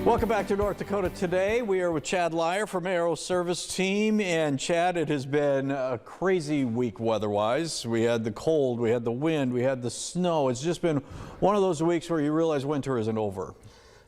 Welcome back to North Dakota Today. We are with Chad Lyer from Aero Service Team. And Chad, it has been a crazy week weather-wise. We had the cold, we had the wind, we had the snow. It's just been one of those weeks where you realize winter isn't over.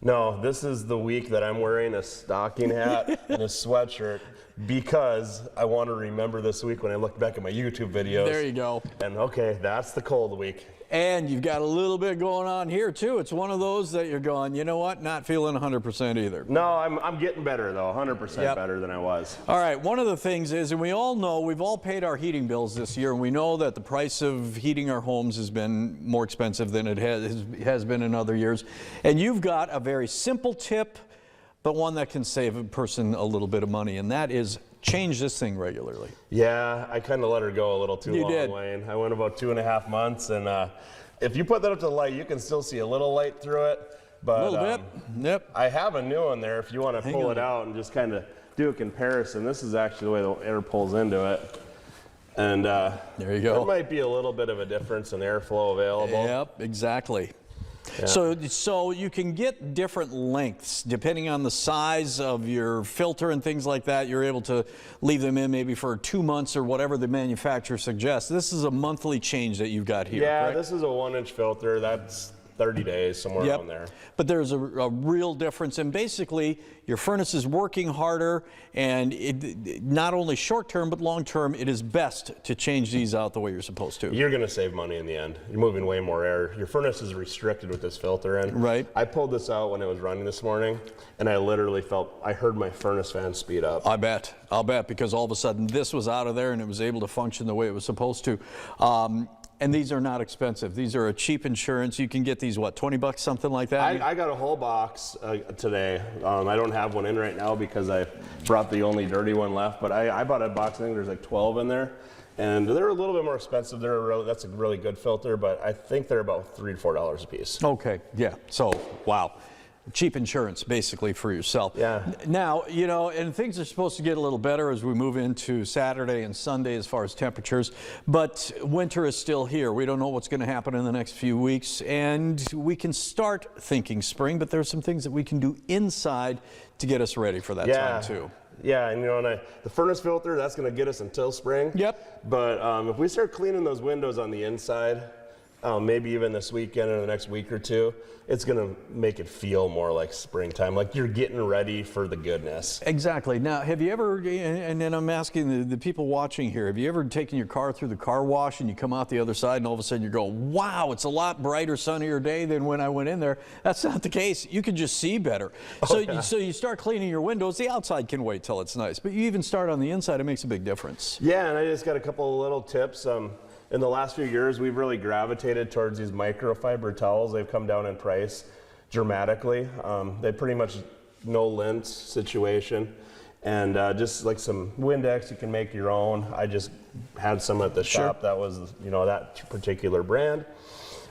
No, this is the week that I'm wearing a stocking hat and a sweatshirt because I want to remember this week when I look back at my YouTube videos. There you go. And okay, that's the cold week. And you've got a little bit going on here too. It's one of those that you're going, you know what, not feeling 100% either. No, I'm getting better though, 100% better than I was. All right, one of the things is, and we all know, we've all paid our heating bills this year, and we know that the price of heating our homes has been more expensive than it has been in other years. And you've got a very simple tip, but one that can save a person a little bit of money, and that is change this thing regularly. Yeah, I kind of let her go a little too long, did. Wayne. I went about 2.5 months, and if you put that up to the light, you can still see a little light through it. But, a little bit, yep. I have a new one there if you want to pull it out and just kind of do a comparison. This is actually the way the air pulls into it. And there you go. There might be a little bit of a difference in airflow available. Yep, exactly. Yeah. So you can get different lengths depending on the size of your filter and things like that. You're able to leave them in maybe for 2 months or whatever the manufacturer suggests. This is a monthly change that you've got here. Yeah, correct? This is a 1-inch filter. That's 30 days, somewhere around there. But there's a real difference, and basically your furnace is working harder, and it, not only short term but long term, it is best to change these out the way you're supposed to. You're going to save money in the end. You're moving way more air. Your furnace is restricted with this filter in. Right. I pulled this out when it was running this morning, and I literally I heard my furnace fan speed up. I'll bet, because all of a sudden this was out of there and it was able to function the way it was supposed to. And these are not expensive. These are a cheap insurance. You can get these, what, 20 bucks, something like that? I got a whole box today. I don't have one in right now because I brought the only dirty one left, but I bought a box. I think there's like 12 in there. And they're a little bit more expensive. That's a really good filter, but I think they're about $3 to $4 a piece. Okay, yeah, so, wow. Cheap insurance, basically, for yourself. Yeah. Now, you know, and things are supposed to get a little better as we move into Saturday and Sunday as far as temperatures, but winter is still here. We don't know what's going to happen in the next few weeks, and we can start thinking spring, but there's some things that we can do inside to get us ready for that time, too. Yeah, and you know, the furnace filter, that's going to get us until spring. Yep. But if we start cleaning those windows on the inside, maybe even this weekend or the next week or two, it's going to make it feel more like springtime, like you're getting ready for the goodness. Exactly. Now, have you ever, and then I'm asking the people watching here, have you ever taken your car through the car wash and you come out the other side and all of a sudden you're going, wow, it's a lot brighter, sunnier day than when I went in there? That's not the case. You can just see better. So you start cleaning your windows. The outside can wait till it's nice, but you even start on the inside, it makes a big difference. Yeah, and I just got a couple of little tips. In the last few years, we've really gravitated towards these microfiber towels. They've come down in price dramatically. They pretty much no lint situation. And just like some Windex, you can make your own. I just had some at the shop that was, you know, that particular brand.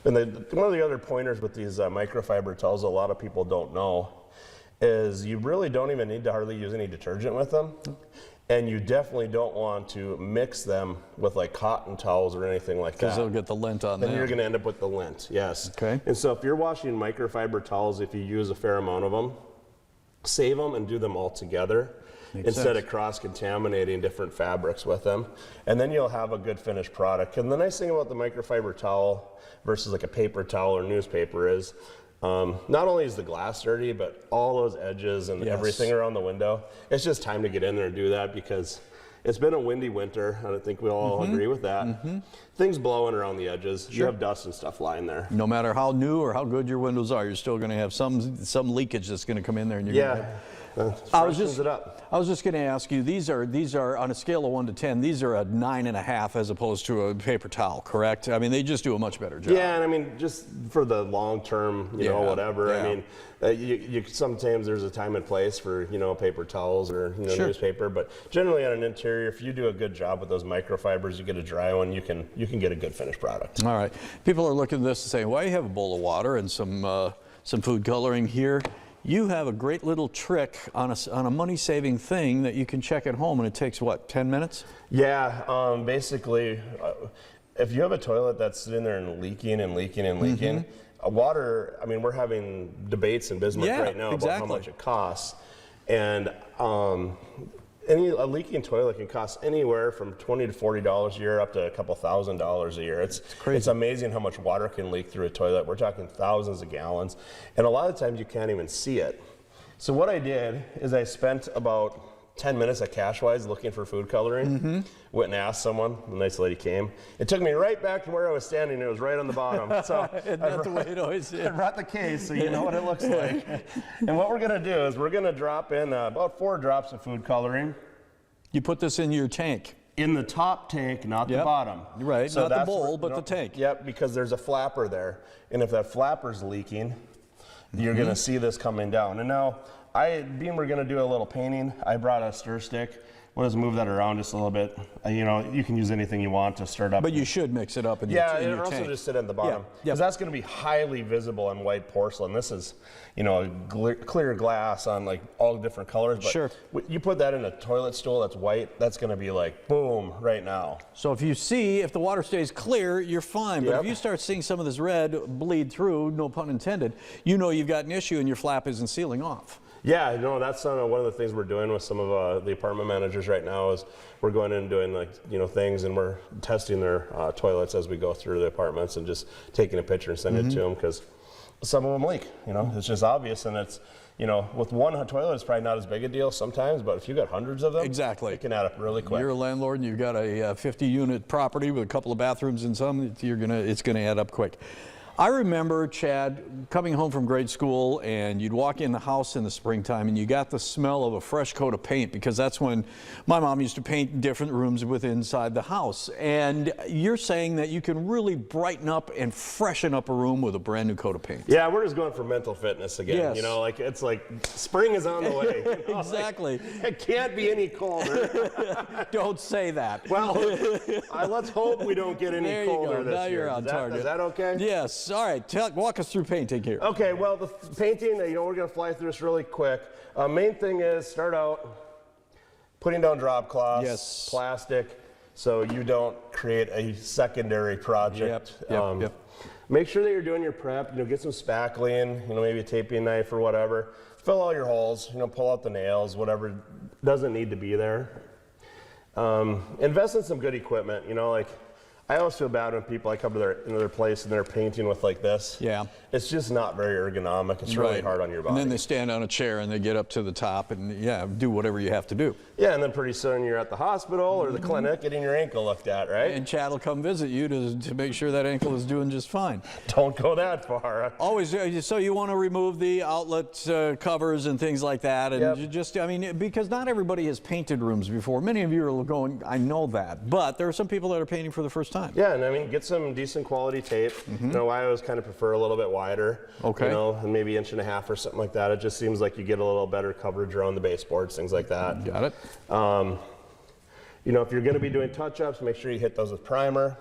And one of the other pointers with these microfiber towels a lot of people don't know is you really don't even need to hardly use any detergent with them. And you definitely don't want to mix them with like cotton towels or anything like that. Because they'll get the lint on them. Then you're going to end up with the lint, yes. Okay. And so if you're washing microfiber towels, if you use a fair amount of them, save them and do them all together instead of cross-contaminating different fabrics with them. And then you'll have a good finished product. And the nice thing about the microfiber towel versus like a paper towel or newspaper is not only is the glass dirty, but all those edges and everything around the window, it's just time to get in there and do that because it's been a windy winter, and I think we all agree with that. Things blowing around the edges, you have dust and stuff lying there. No matter how new or how good your windows are, you're still going to have some leakage that's going to come in there. And you're gonna I was just going to ask you, these are on a scale of 1 to 10, these are a 9.5 as opposed to a paper towel, correct? I mean, they just do a much better job. Yeah, and I mean, just for the long term, you know, whatever. I mean, you sometimes there's a time and place for, you know, paper towels or, you know, newspaper, but generally on an interior, if you do a good job with those microfibers, you get a dry one, you can get a good finished product. All right. People are looking at this and saying, well, you have a bowl of water and some food coloring here. You have a great little trick on a money-saving thing that you can check at home, and it takes, what, 10 minutes? Yeah, basically, if you have a toilet that's sitting there and leaking and leaking and leaking, water, I mean, we're having debates in Bismarck Yeah, right now about how exactly. much it costs. And a leaking toilet can cost anywhere from $20 to $40 a year up to a couple $1,000s a year. It's crazy. It's amazing how much water can leak through a toilet. We're talking thousands of gallons. And a lot of times you can't even see it. So what I did is I spent about 10 minutes at Cashwise looking for food coloring. Went and asked someone. The nice lady came. It took me right back to where I was standing. It was right on the bottom. So Isn't that the way it always I is? brought the case so you know what it looks like. And what we're going to do is we're going to drop in about 4 drops of food coloring You put this in your tank. in the top tank, not the Yep. bottom. Right, not the that's bowl, but the tank. Yep, because there's a flapper there. And if that flapper's leaking, you're going to see this coming down. And now, being we're going to do a little painting, I brought a stir stick. We'll just move that around just a little bit. You know, you can use anything you want to stir it up. But you should mix it up in Yeah, your and tank. also just sit at the bottom. Yeah, Because that's going to be highly visible on white porcelain. This is, you know, clear glass on like all different colors. But Sure. You put that in a toilet stool that's white, that's going to be like boom right now. So if the water stays clear, you're fine. But Yep. if you start seeing some of this red bleed through, no pun intended, you know you've got an issue and your flap isn't sealing off. Yeah, no, that's one of the things we're doing with some of the apartment managers right now is we're going in and doing like, you know, things, and we're testing their toilets as we go through the apartments and just taking a picture and sending it to them because some of them leak, you know, it's just obvious. And it's, you know, with one toilet, it's probably not as big a deal sometimes, but if you got hundreds of them, Exactly. it can add up really quick. You're a landlord and you've got a 50-unit property with a couple of bathrooms and some, it's gonna add up quick. I remember, Chad, coming home from grade school, and you'd walk in the house in the springtime and you got the smell of a fresh coat of paint, because that's when my mom used to paint different rooms inside the house. And you're saying that you can really brighten up and freshen up a room with a brand new coat of paint. Yeah, we're just going for mental fitness again. Yes. You know, like it's like spring is on the way. You know, Exactly. like, it can't be any colder. Don't say that. Well, let's hope we don't get any There you go. colder this Now year. you're on target. Is that okay? Yes. All right. Walk us through painting here. Okay, well, the painting, you know, we're going to fly through this really quick. Main thing is start out putting down drop cloths, Yes. plastic, so you don't create a secondary project. Yep. Make sure that you're doing your prep. You know, get some spackling, you know, maybe a taping knife or whatever. Fill all your holes. You know, pull out the nails, whatever doesn't need to be there. Invest in some good equipment. You know, like I always feel bad when people I come to their place and they're painting with like this. Yeah. It's just not very ergonomic. It's really Right. hard on your body. And then they stand on a chair and they get up to the top and do whatever you have to do. Yeah, and then pretty soon you're at the hospital or the clinic getting your ankle looked at, right? And Chad will come visit you to make sure that ankle is doing just fine. Don't go that far. Always, so you want to remove the outlet covers and things like that, and Yep. you just, I mean, because not everybody has painted rooms before. Many of you are going, I know that, but there are some people that are painting for the first time. Yeah, and I mean, get some decent quality tape. You know, I always kind of prefer a little bit wider. Okay. You know, and maybe 1.5 inches or something like that. It just seems like you get a little better coverage around the baseboards, things like that. Got it? You know, if you're going to be doing touch-ups, make sure you hit those with primer.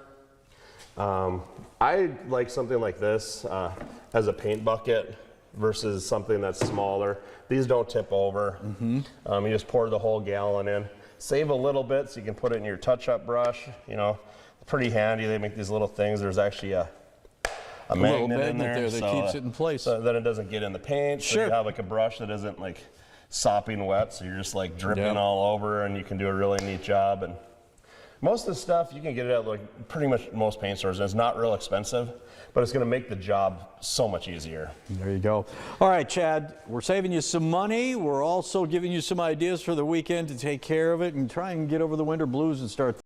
I like something like this as a paint bucket versus something that's smaller. These don't tip over. You just pour the whole gallon in. Save a little bit so you can put it in your touch-up brush. You know, pretty handy. They make these little things. There's actually a little magnet in magnet there, there that keeps it in place. so then it doesn't get in the paint. So Sure. you have like a brush that isn't like sopping wet, so you're just like dripping Yep. all over, and you can do a really neat job. And most of the stuff you can get it at like pretty much most paint stores, and it's not real expensive, but it's going to make the job so much easier. There you go. All right, Chad, we're saving you some money. We're also giving you some ideas for the weekend to take care of it and try and get over the winter blues and start